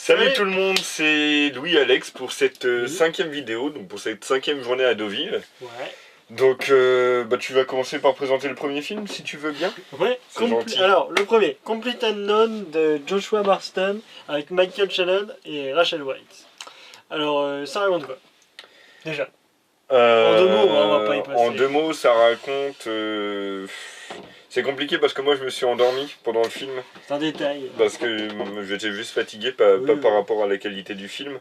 Salut tout le monde, c'est Louis-Alex pour cette Oui. 5e vidéo, donc pour cette 5e journée à Deauville. Ouais. Donc tu vas commencer par présenter le premier film si tu veux bien. Ouais, C'est gentil. alors le premier, Complete Unknown de Joshua Marston avec Michael Shannon et Rachel White. Alors ça raconte quoi déjà? En 2 mots, on va pas y passer. En 2 mots, ça raconte... C'est compliqué parce que moi je me suis endormi pendant le film. C'est un détail. Parce que j'étais juste fatigué, pas par rapport à la qualité du film.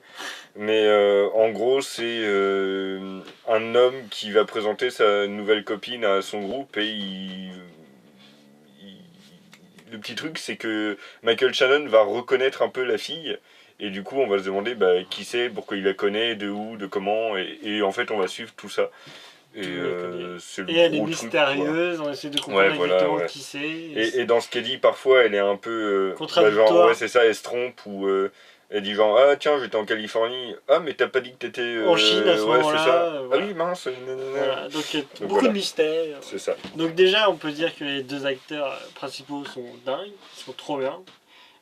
Mais en gros, c'est un homme qui va présenter sa nouvelle copine à son groupe et le petit truc, c'est que Michael Shannon va reconnaître un peu la fille. Et du coup, on va se demander qui c'est, pourquoi il la connaît, de où, de comment. Et en fait, on va suivre tout ça. Et c'est le et elle est gros truc, mystérieuse, on essaie de comprendre exactement qui c'est. Et dans ce qu'elle dit, parfois, elle est un peu... contradictoire. genre, ouais, c'est ça, elle se trompe, ou elle dit genre, ah tiens, j'étais en Californie, ah mais t'as pas dit que t'étais... en Chine à ce moment-là. Voilà. Ah oui, mince, voilà. Donc beaucoup de mystères. C'est ça. Donc déjà, on peut dire que les 2 acteurs principaux sont dingues, ils sont trop bien.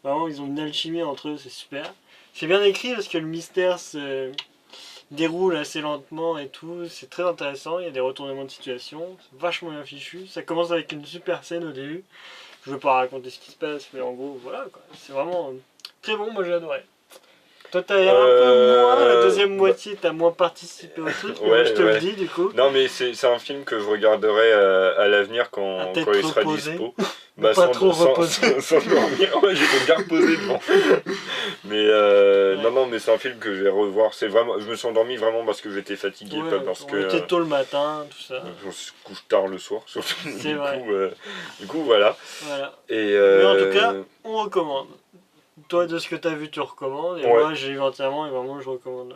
Vraiment, ils ont une alchimie entre eux, c'est super. C'est bien écrit parce que le mystère se déroule assez lentement et tout, c'est très intéressant, il y a des retournements de situation, c'est vachement bien fichu. Ça commence avec une super scène au début, je veux pas raconter ce qui se passe, mais en gros, voilà quoi, c'est vraiment très bon, moi j'ai adoré. Toi t'as un peu moins, la deuxième moitié t'as moins participé au truc, mais moi, je te le dis du coup. Non mais c'est un film que je regarderai à l'avenir quand il sera dispo. Pas trop reposé. Sans dormir, ouais, j'étais bien reposé devant. Mais non, mais c'est un film que je vais revoir. C'est vraiment, je me suis endormi vraiment parce que j'étais fatigué, pas parce on que. était tôt le matin, tout ça. On se couche tard le soir, surtout. C'est vrai. Du coup, voilà. Et mais en tout cas, on recommande. Toi, de ce que tu as vu, tu recommandes. Et moi, j'ai vu entièrement et vraiment, je recommande.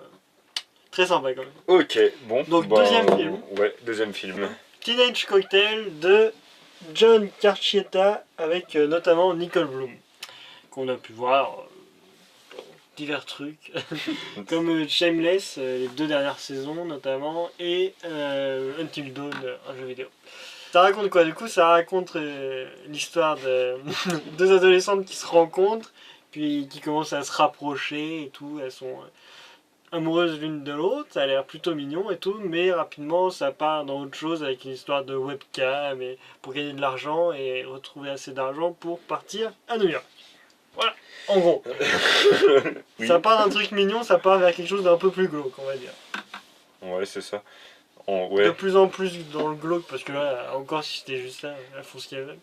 Très sympa quand même. Ok, bon. Donc, deuxième film. Ouais, deuxième film. Teenage Cocktail de John Carcietta avec notamment Nicole Bloom. Qu'on a pu voir dans divers trucs. Comme Shameless, les 2 dernières saisons notamment. Et Until Dawn, un jeu vidéo. Ça raconte quoi? Du coup, ça raconte l'histoire de 2 adolescentes qui se rencontrent. Puis qui commencent à se rapprocher et tout, elles sont amoureuses l'une de l'autre, ça a l'air plutôt mignon et tout, mais rapidement ça part dans autre chose avec une histoire de webcam et pour gagner de l'argent et retrouver assez d'argent pour partir à New York. Voilà, en gros. Oui. Ça part d'un truc mignon, ça part vers quelque chose d'un peu plus glauque, on va dire. Ouais, c'est ça. De plus en plus dans le glauque, parce que là, encore si c'était juste ça, elles font ce qu'elles veulent.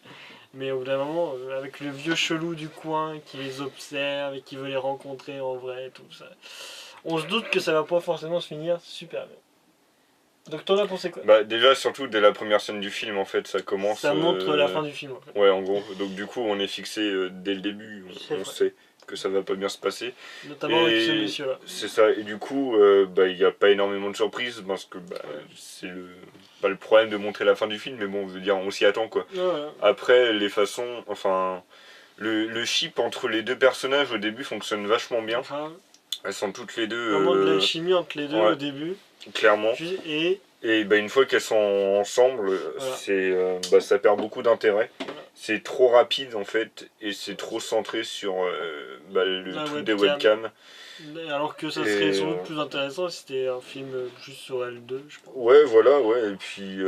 Mais au bout d'un moment, avec le vieux chelou du coin qui les observe et qui veut les rencontrer en vrai et tout ça, on se doute que ça va pas forcément se finir super bien. Donc t'en as pensé quoi? Déjà, surtout dès la première scène du film, en fait, ça commence... Ça montre la fin du film, en fait. Ouais, en gros. Donc du coup, on est fixé dès le début, on sait que ça va pas bien se passer. Notamment avec ce monsieur-là. C'est ça, et du coup, il n'y a pas énormément de surprises, parce que c'est pas le problème de montrer la fin du film, mais bon, je veux dire, on s'y attend, quoi. Ouais. Après, les façons, enfin, le chip entre les 2 personnages au début fonctionne vachement bien. Elles sont toutes les deux... Vraiment de la chimie entre les deux au début. Clairement. Et une fois qu'elles sont ensemble, ça perd beaucoup d'intérêt. Voilà. C'est trop rapide en fait, et c'est trop centré sur le truc des webcams. Alors que ça serait sans doute plus intéressant si c'était un film juste sur L2, je pense. Ouais, voilà, ouais, et puis...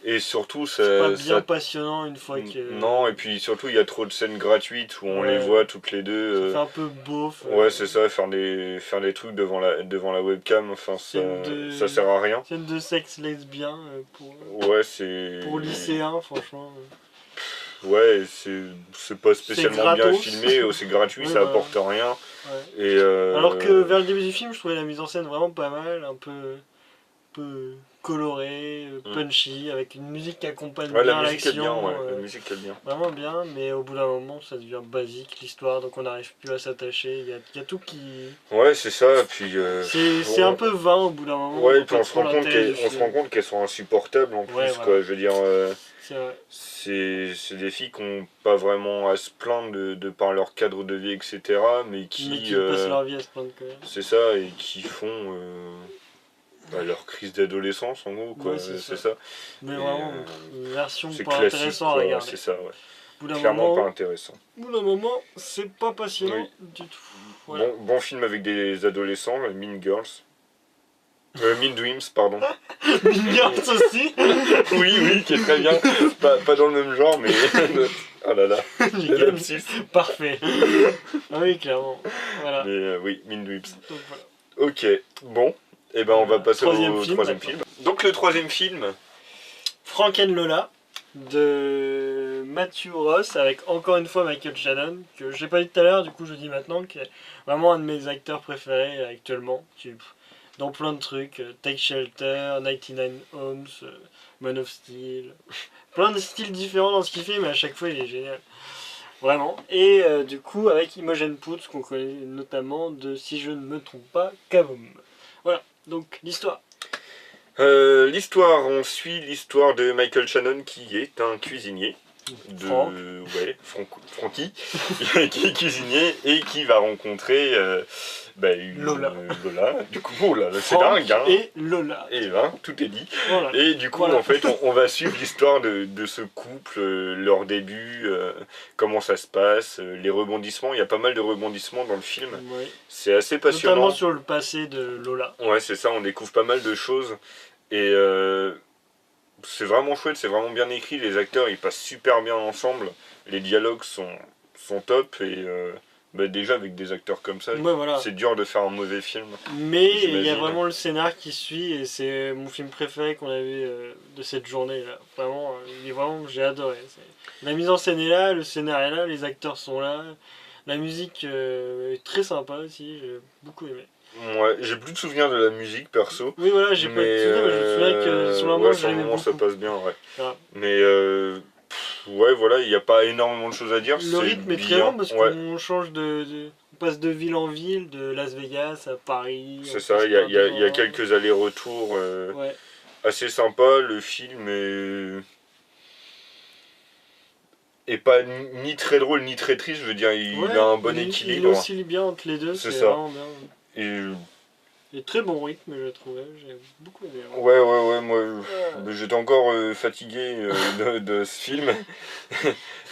Et surtout, c'est pas bien passionnant une fois que... Non, et puis surtout, il y a trop de scènes gratuites où on les voit toutes les deux. Ça fait un peu beauf. Ouais, c'est ça, faire des trucs devant la webcam, enfin, ça sert à rien. Scène de sexe lesbien pour... Ouais, c'est... Pour lycéens, franchement. Ouais, c'est pas spécialement bien filmé, c'est gratuit, ça apporte rien. Ouais. Et alors que vers le début du film, je trouvais la mise en scène vraiment pas mal, un peu coloré, punchy, avec une musique qui accompagne bien l'action. La musique est bien. Vraiment bien, mais au bout d'un moment, ça devient basique l'histoire, donc on n'arrive plus à s'attacher. Il y a tout qui... Ouais, c'est ça, puis... c'est un peu vain au bout d'un moment. Ouais, et puis on se rend compte qu'elles sont insupportables en plus, quoi. Je veux dire... C'est des filles qui n'ont pas vraiment à se plaindre de par leur cadre de vie, etc. Mais qui passent leur vie à se plaindre quand même. C'est ça, et qui font leur crise d'adolescence en gros, quoi. Ouais, c'est ça. Mais vraiment, une version pas intéressante à regarder. C'est ça, ouais. Au bout d'un Clairement pas moment, intéressant. c'est pas passionnant Oui. du tout. Voilà. Bon film avec des adolescents, Mean Girls. Mean Dreams, pardon. Mean Girls aussi. Oui, qui est très bien. Pas dans le même genre, mais... oh là là, Les le gars, lapsus. parfait. Ah oui, clairement. Voilà. Mais oui, Mean Dreams. Donc voilà. Ok, bon. Et ben on va passer Troisième au film, troisième d'accord. film. Donc le troisième film, Frank and Lola de Matthew Ross avec encore une fois Michael Shannon, que j'ai pas dit tout à l'heure, du coup je dis maintenant, qui est vraiment un de mes acteurs préférés actuellement, dans plein de trucs, Take Shelter, 99 Homes, Man of Steel, plein de styles différents dans ce qu'il fait, mais à chaque fois il est génial. Vraiment. Et du coup avec Imogen Poots, qu'on connaît notamment de, si je ne me trompe pas, Kaboom. Voilà, donc l'histoire. l'histoire, on suit l'histoire de Michael Shannon qui est un cuisinier. Franck. Ouais, Francky, qui est cuisinier et qui va rencontrer Lola. Lola. Du coup, oh là, là, c'est Franck dingue, hein. et Lola. Et ben, tout est dit. Voilà. Et du coup, Voilà. en fait, on va suivre l'histoire de ce couple, leur début, comment ça se passe, les rebondissements. Il y a pas mal de rebondissements dans le film. Oui. C'est assez passionnant. Notamment sur le passé de Lola. Ouais, c'est ça, on découvre pas mal de choses. Et c'est vraiment chouette, c'est vraiment bien écrit. Les acteurs, ils passent super bien ensemble. Les dialogues sont top. Et déjà, avec des acteurs comme ça, Ouais, voilà. c'est dur de faire un mauvais film. Mais il y a j'imagine. vraiment le scénar qui suit et c'est mon film préféré qu'on a vu de cette journée là. Vraiment, j'ai adoré. La mise en scène est là, le scénar est là, les acteurs sont là. La musique est très sympa aussi, j'ai beaucoup aimé. Ouais, j'ai plus de souvenirs de la musique perso. Oui, voilà, j'ai pas de souvenir, mais je me souviens que sur le moment, ouais, sur le j'aimais moment ça beaucoup. passe bien, ouais. Voilà. Mais ouais, voilà, il n'y a pas énormément de choses à dire. Le rythme est très bien. bon parce Ouais. qu'on change on passe de ville en ville, de Las Vegas à Paris. C'est ça, il y a quelques allers-retours Ouais. assez sympas. Le film est pas ni très drôle ni très triste, je veux dire, il a un bon équilibre. Il oscille bien entre les deux, c'est ça. vraiment bien. Et Et très bon rythme, je trouvais, j'ai beaucoup aimé. ouais, moi j'étais encore fatigué de ce film.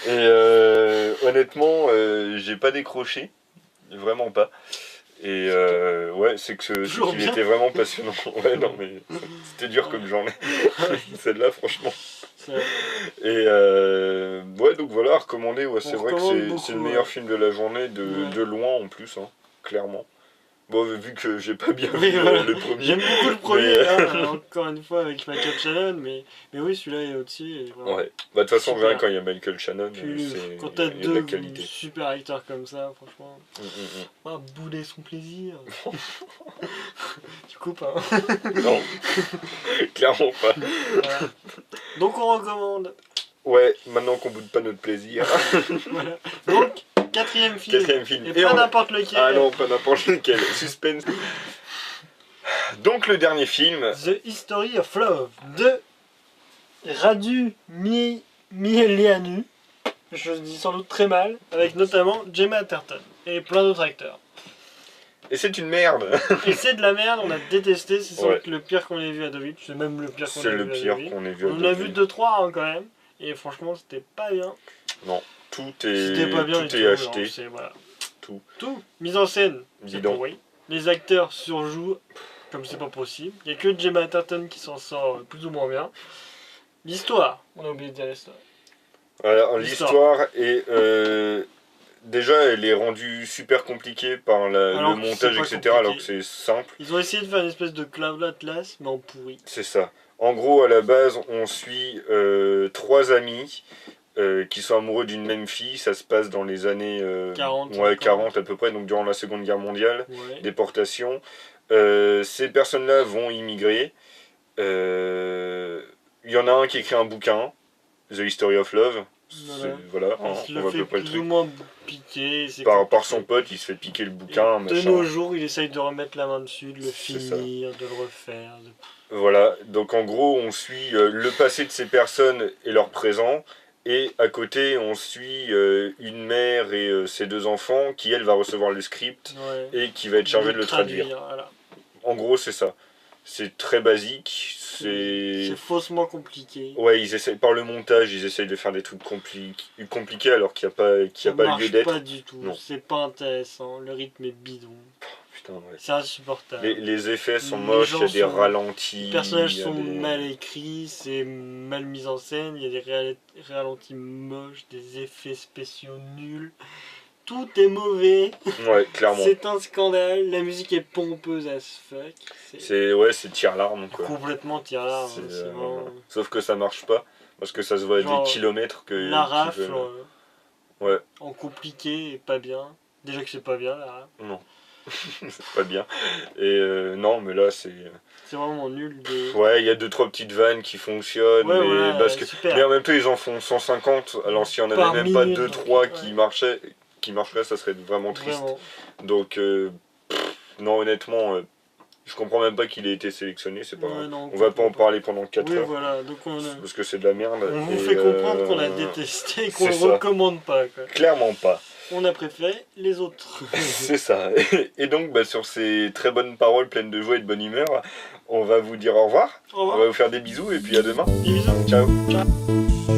Et honnêtement, j'ai pas décroché, vraiment pas. Et ouais, c'est qu'il était vraiment passionnant. Ouais, non, mais c'était dur comme journée. Celle-là, franchement. Et ouais, donc voilà, à recommander. Ouais, c'est vrai que c'est le meilleur film de la journée, de loin en plus, hein, clairement. Bon, vu que j'ai pas bien vu le premier. J'aime beaucoup le premier, là, encore une fois, avec Michael Shannon, mais oui, celui-là est au-dessus. Ouais, bah de toute façon, rien quand il y a Michael Shannon, quand t'as il y a de la qualité. super acteurs comme ça, franchement, on va bouler son plaisir. Tu coupes, hein. Non, clairement pas. Voilà. Donc on recommande. Ouais, maintenant qu'on boude pas notre plaisir. Voilà. Donc, quatrième film. Et pas n'importe lequel. Ah non, pas n'importe lequel. Suspense. Donc le dernier film. The History of Love de Radu Mielianu. Je dis sans doute très mal. Avec notamment Gemma Arterton. Et plein d'autres acteurs. Et c'est une merde. Et c'est de la merde, on a détesté. C'est sans doute le pire qu'on ait vu à Deauville. C'est même le pire qu'on ait vu à Deauville. C'est le pire qu'on ait vu à Deauville. On a vu 2-3 hein, quand même. Et franchement, c'était pas bien. Non, tout est acheté. Genre, voilà. Tout. Mise en scène, c'est pourri. Les acteurs surjouent comme c'est pas possible. Il n'y a que Gemma Arterton qui s'en sort plus ou moins bien. L'histoire, on a oublié de dire l'histoire. Alors, l'histoire est... déjà, elle est rendue super compliquée par le montage, etc. Compliqué. Alors que c'est simple. Ils ont essayé de faire une espèce de Cloud Atlas, mais en pourri. C'est ça. En gros, à la base, on suit 3 amis qui sont amoureux d'une même fille. Ça se passe dans les années 40 à peu près, donc durant la Seconde Guerre mondiale. Ouais. Déportation. Ces personnes-là vont immigrer. Il y en a un qui écrit un bouquin, The History of Love. Voilà, on voit à peu près le truc. Plus ou moins piqué. Par son pote, il se fait piquer le bouquin. De nos jours, il essaye de remettre la main dessus, de le finir, de le refaire. Voilà, donc en gros, on suit le passé de ces personnes et leur présent. Et à côté, on suit une mère et ses 2 enfants qui, elle, va recevoir le script et qui va être chargée de le traduire. Voilà. En gros, c'est ça. c'est très basique, C'est faussement compliqué. Ouais, ils essayent, par le montage, ils essayent de faire des trucs compliqués alors qu'il n'y a pas lieu d'être. Pas du tout, c'est pas intéressant, le rythme est bidon. Putain, ouais. C'est insupportable. Les effets sont moches, il y a des ralentis. Les personnages sont mal écrits, c'est mal mis en scène, il y a des ralentis moches, des effets spéciaux nuls. Tout est mauvais. Ouais, clairement. C'est un scandale. La musique est pompeuse as fuck. C'est tire-larme, quoi. Complètement tire-larme. Vraiment... Sauf que ça marche pas. Parce que ça se voit à des kilomètres que. La rafle ouais. En compliqué et pas bien. Déjà que c'est pas bien, la rafle. Non. C'est pas bien. Et non, mais là, c'est. C'est vraiment nul. Ouais, il y a 2-3 petites vannes qui fonctionnent. Ouais, mais, voilà, parce que... mais en même temps, ils en font 150. Alors, s'il y en avait même pas 2-3 qui marcheraient, ça serait vraiment triste. Donc, non, honnêtement, je comprends même pas qu'il ait été sélectionné. C'est pas on va pas en parler pendant 4 heures. Voilà, donc parce que c'est de la merde. On vous fait comprendre qu'on a détesté et qu'on le recommande pas. Quoi. Clairement pas. On a préféré les autres. C'est ça. Et donc, sur ces très bonnes paroles pleines de joie et de bonne humeur, on va vous dire au revoir. On va vous faire des bisous et puis à demain. Des bisous. Ciao. Ciao.